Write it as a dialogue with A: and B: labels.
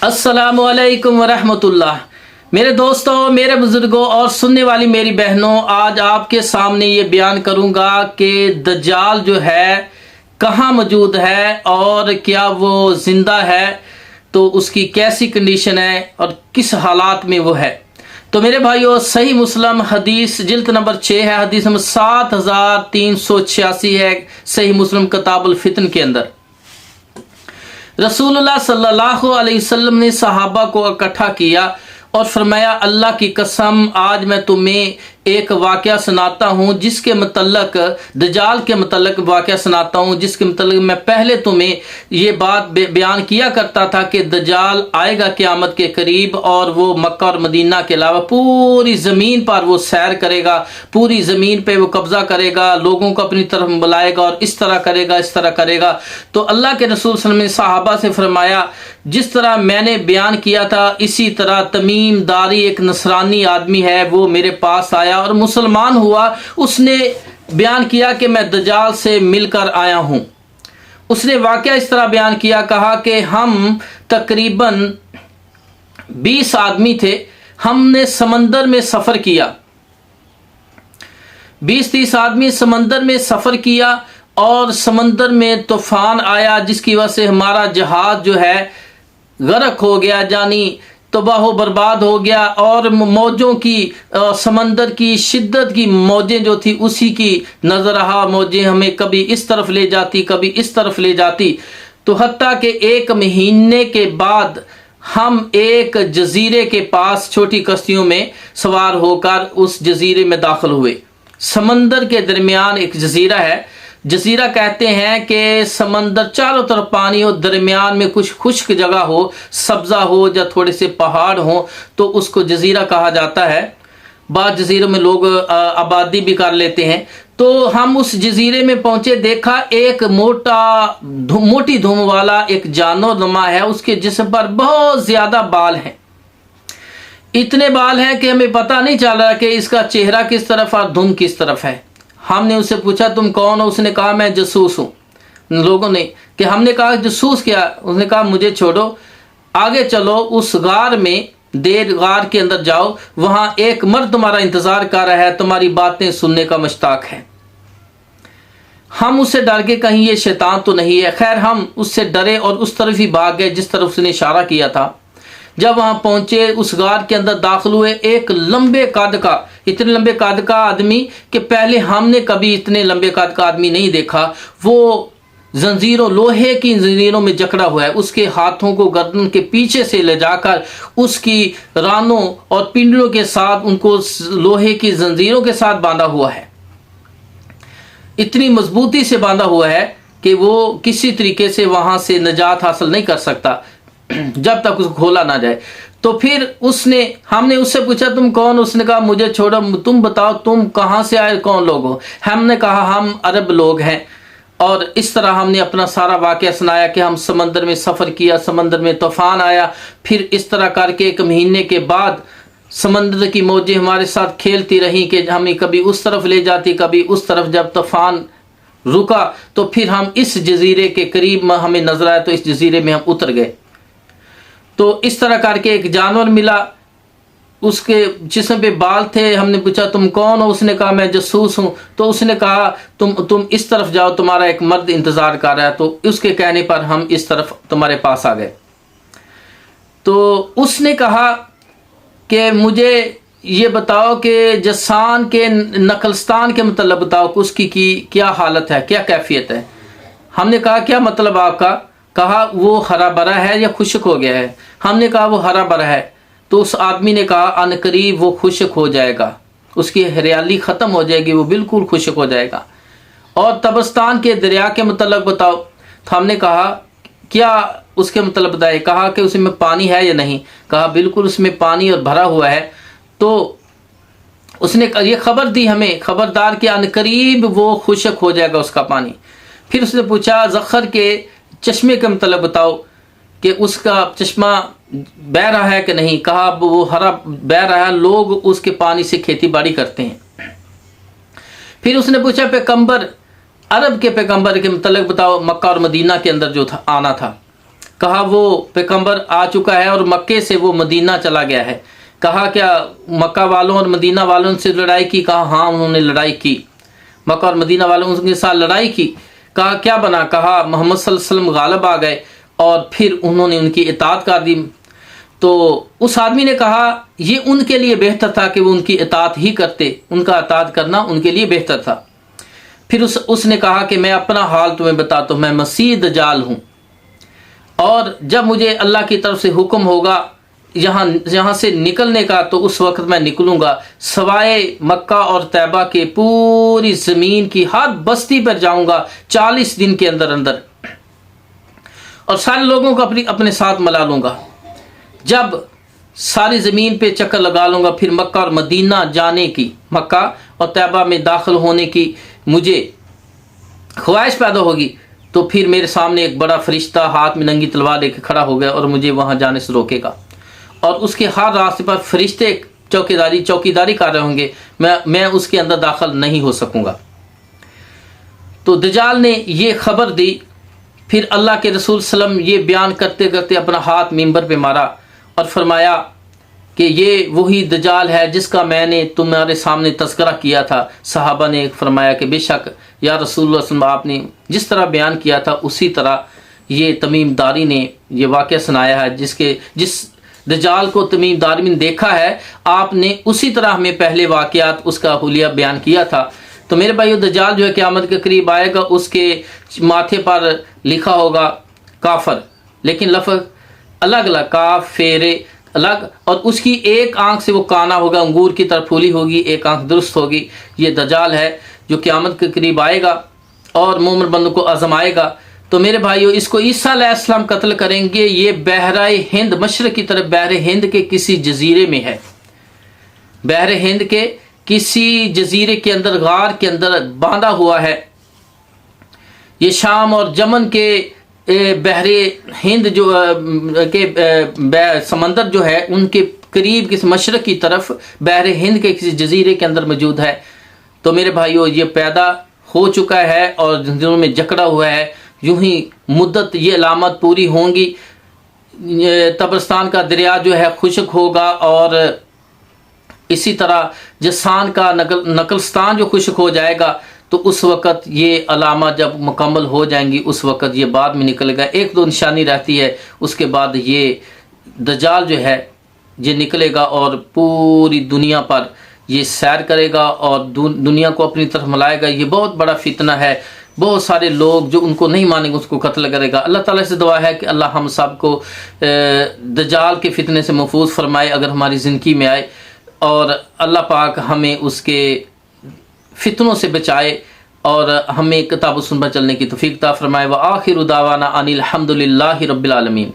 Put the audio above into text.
A: अस्सलामुअलैकुम वरहमतुल्लाह। मेरे दोस्तों, मेरे बुजुर्गों और सुनने वाली मेरी बहनों, आज आपके सामने ये बयान करूँगा कि दज्जाल जो है कहाँ मौजूद है और क्या वो ज़िंदा है, तो उसकी कैसी कंडीशन है और किस हालात में वो है। तो मेरे भाइयों, सही मुस्लिम हदीस जिल्द नंबर 6 है, हदीस नंबर 7386 है, सही मुस्लिम किताबुल फितन के अंदर रसूलुल्लाह सल्लल्लाहु अलैहि वसल्लम ने सहाबा को इकट्ठा किया और फरमाया, अल्लाह की कसम, आज मैं तुम्हें एक वाक़या सुनाता हूँ जिसके मतलब दज्जाल के मतलब वाक़या सुनाता हूँ, जिसके मतलब मैं पहले तुम्हें ये बात बयान किया करता था कि दज्जाल आएगा क़यामत के करीब और वो मक्का और मदीना के अलावा पूरी ज़मीन पर वो सैर करेगा, पूरी ज़मीन पे वो कब्ज़ा करेगा, लोगों को अपनी तरफ बुलाएगा और इस तरह करेगा, इस तरह करेगा। तो अल्लाह के रसूल सल्लल्लाहु अलैहि वसल्लम ने सहाबा से फरमाया, जिस तरह मैंने बयान किया था इसी तरह तमीम दारी एक नसरानी आदमी है, वो मेरे पास आया और मुसलमान हुआ। उसने बयान किया कि मैं दज्जाल से मिलकर आया हूं। उसने वाकया इस तरह बयान किया, कहा कि हम तकरीबन 20 आदमी थे, हमने समंदर में सफर किया, 20-30 आदमी समंदर में सफर किया और समंदर में तूफान आया जिसकी वजह से हमारा जहाज जो है गर्क हो गया, यानी तबाह बर्बाद हो गया। और मौजों की समंदर की शिद्दत की मौजें जो थी उसी की नजर रहा, मौजें हमें कभी इस तरफ ले जाती, कभी इस तरफ ले जाती। तो हत्ता कि 1 महीने के बाद हम एक जजीरे के पास छोटी कश्तियों में सवार होकर उस जजीरे में दाखिल हुए। समंदर के दरमियान एक जजीरा है, जजीरा कहते हैं कि समंदर चारों तरफ पानी हो, दरमियान में कुछ खुश्क जगह हो, सब्जा हो या थोड़े से पहाड़ हो, तो उसको जजीरा कहा जाता है। बाद जजीरों में लोग आबादी भी कर लेते हैं। तो हम उस जजीरे में पहुंचे, देखा एक मोटी धूम वाला एक जानवर नुमा है, उसके जिस्म पर बहुत ज्यादा बाल हैं। इतने बाल हैं कि हमें पता नहीं चल रहा कि इसका चेहरा किस तरफ और धुम किस तरफ है। हमने उससे पूछा, तुम कौन हो? उसने कहा, मैं जासूस हूँ। लोगों ने कि हमने कहा, जासूस क्या? उसने कहा, मुझे छोड़ो, आगे चलो, उस गार में देर गार के अंदर जाओ, वहां एक मर्द तुम्हारा इंतजार कर रहा है, तुम्हारी बातें सुनने का मुश्ताक है। हम उससे डर के कहीं ये शैतान तो नहीं है। खैर, हम उससे डरे और उस तरफ ही भाग गए जिस तरफ उसने इशारा किया था। जब वहां पहुंचे, उस गार के अंदर दाखिल हुए, एक लंबे कद का, इतने लंबे कद का आदमी कि पहले हमने कभी इतने लंबे कद का आदमी नहीं देखा। वो जंजीरों, लोहे की जंजीरों में जकड़ा हुआ है, उसके हाथों को गर्दन के पीछे से ले जाकर उसकी रानों और पिंडलों के साथ उनको लोहे की जंजीरों के साथ बांधा हुआ है। इतनी मजबूती से बांधा हुआ है कि वो किसी तरीके से वहां से निजात हासिल नहीं कर सकता जब तक उसको खोला ना जाए। तो फिर हमने उससे पूछा, तुम कौन? उसने कहा, मुझे छोड़ो, तुम बताओ तुम कहां से आए, कौन लोग हो? हमने कहा, हम अरब लोग हैं। और इस तरह हमने अपना सारा वाकया सुनाया कि हम समंदर में सफर किया, समंदर में तूफान आया, फिर इस तरह करके 1 महीने के बाद समंदर की मौजें हमारे साथ खेलती रहीं कि हमें कभी उस तरफ ले जाती, कभी उस तरफ। जब तूफान रुका तो फिर हम इस जजीरे के करीब हमें नजर आया, तो इस जजीरे में हम उतर गए। तो इस तरह करके एक जानवर मिला, उसके जिस्म पे बाल थे। हमने पूछा, तुम कौन हो? उसने कहा, मैं जासूस हूं। तो उसने कहा, तुम इस तरफ जाओ, तुम्हारा एक मर्द इंतजार कर रहा है। तो उसके कहने पर हम इस तरफ तुम्हारे पास आ गए। तो उसने कहा कि मुझे ये बताओ कि जसान के नकलस्तान के मतलब बताओ, उसकी क्या हालत है, क्या कैफियत है। हमने कहा, क्या मतलब आपका? कहा, वो हरा भरा है या खुश्क हो गया है? हमने कहा, वो हरा भरा है। तो उस आदमी ने कहा, अनकरीब वो खुश्क हो जाएगा, उसकी हरियाली खत्म हो जाएगी, वो बिल्कुल खुश्क हो जाएगा। और तबस्तान के दरिया के मतलब बताओ। तो हमने कहा, क्या उसके मतलब बताए? कहा कि उसमें पानी है या नहीं? कहा, बिल्कुल उसमें पानी और भरा हुआ है। तो उसने ये खबर दी हमें, खबरदार कि अनकरीब वो खुश्क हो जाएगा उसका पानी। फिर उसने पूछा, जखर के चश्मे का मतलब बताओ कि उसका चश्मा बह रहा है कि नहीं? कहा, वो हरा बह रहा है, लोग उसके पानी से खेती बाड़ी करते हैं। फिर उसने पूछा, पैगंबर, अरब के पैगंबर के मतलब बताओ, मक्का और मदीना के अंदर जो था आना था। کہا وہ پیغمبر آ چکا ہے اور مکے سے وہ مدینہ چلا گیا ہے۔ کہا کیا مکہ والوں اور مدینہ والوں سے لڑائی کی؟ کہا ہاں انہوں نے لڑائی کی، مکہ اور مدینہ والوں کے ساتھ لڑائی کی۔ کہا کیا بنا؟ کہا محمد صلی اللہ علیہ وسلم غالب آ گئے اور پھر انہوں نے ان کی اطاعت کر دی۔ تو اس آدمی نے کہا یہ ان کے لیے بہتر تھا کہ وہ ان کی اطاعت ہی کرتے، ان کا اطاعت کرنا ان کے لیے بہتر تھا۔ پھر اس نے کہا کہ میں اپنا حال تمہیں بتاتا ہوں، میں مسیح دجال ہوں، اور جب مجھے اللہ کی طرف سے حکم ہوگا یہاں سے نکلنے کا تو اس وقت میں نکلوں گا، سوائے مکہ اور طیبہ کے پوری زمین کی ہر بستی پر جاؤں گا 40 دن کے اندر اندر، اور سارے لوگوں کو اپنے ساتھ ملا لوں گا۔ جب ساری زمین پہ چکر لگا لوں گا، پھر مکہ اور مدینہ جانے کی، مکہ اور طیبہ میں داخل ہونے کی مجھے خواہش پیدا ہوگی، تو پھر میرے سامنے ایک بڑا فرشتہ ہاتھ میں ننگی تلوار لے کے کھڑا ہو گیا اور مجھے وہاں جانے سے روکے گا، اور اس کے ہر راستے پر فرشتے چوکیداری کر رہے ہوں گے، میں اس کے اندر داخل نہیں ہو سکوں گا۔ تو دجال نے یہ خبر دی۔ پھر اللہ کے رسول صلی اللہ علیہ وسلم یہ بیان کرتے کرتے اپنا ہاتھ منبر پہ مارا اور فرمایا کہ یہ وہی دجال ہے جس کا میں نے تمہارے سامنے تذکرہ کیا تھا۔ صحابہ نے فرمایا کہ بے شک یا رسول اللہ صلی اللہ علیہ وسلم، آپ نے جس طرح بیان کیا تھا اسی طرح یہ تمیم داری نے یہ واقعہ سنایا ہے، جس دجال کو تمیم داری نے دیکھا ہے آپ نے اسی طرح ہمیں پہلے واقعات اس کا حلیہ بیان کیا تھا۔ تو میرے بھائیو، دجال جو ہے قیامت کے قریب آئے گا، اس کے ماتھے پر لکھا ہوگا کافر، لیکن لفظ الگ الگ، کاف فیرے الگ، اور اس کی ایک آنکھ سے وہ کانا ہوگا، انگور کی طرح پھولی ہوگی، ایک آنکھ درست ہوگی۔ یہ دجال ہے جو قیامت کے قریب آئے گا اور مومن بندوں کو آزمائے گا۔ تو میرے بھائیو، اس کو عیسیٰ علیہ السلام قتل کریں گے۔ یہ بحرہ ہند، مشرق کی طرف بحر ہند کے کسی جزیرے میں ہے، بحر ہند کے کسی جزیرے کے اندر، غار کے اندر باندھا ہوا ہے۔ یہ شام اور یمن کے بحر ہند جو کے سمندر جو ہے ان کے قریب کسی مشرق کی طرف بحر ہند کے کسی جزیرے کے اندر موجود ہے۔ تو میرے بھائیو، یہ پیدا ہو چکا ہے اور دنوں میں جکڑا ہوا ہے، یوں ہی مدت یہ علامت پوری ہوں گی، طبرستان کا دریا جو ہے خشک ہوگا، اور اسی طرح جسان کا نقلستان جو خشک ہو جائے گا، تو اس وقت یہ علامات جب مکمل ہو جائیں گی اس وقت یہ بعد میں نکلے گا۔ ایک دو نشانی رہتی ہے، اس کے بعد یہ دجال جو ہے یہ نکلے گا اور پوری دنیا پر یہ سیر کرے گا اور دنیا کو اپنی طرف ملائے گا۔ یہ بہت بڑا فتنہ ہے، بہت سارے لوگ جو ان کو نہیں مانیں گے اس کو قتل کرے گا۔ اللہ تعالیٰ سے دعا ہے کہ اللہ ہم سب کو دجال کے فتنے سے محفوظ فرمائے اگر ہماری زندگی میں آئے، اور اللہ پاک ہمیں اس کے فتنوں سے بچائے اور ہمیں کتاب و سنت پر چلنے کی توفیق عطا فرمائے۔ وآخر دعوانا ان الحمد للہ رب العالمین۔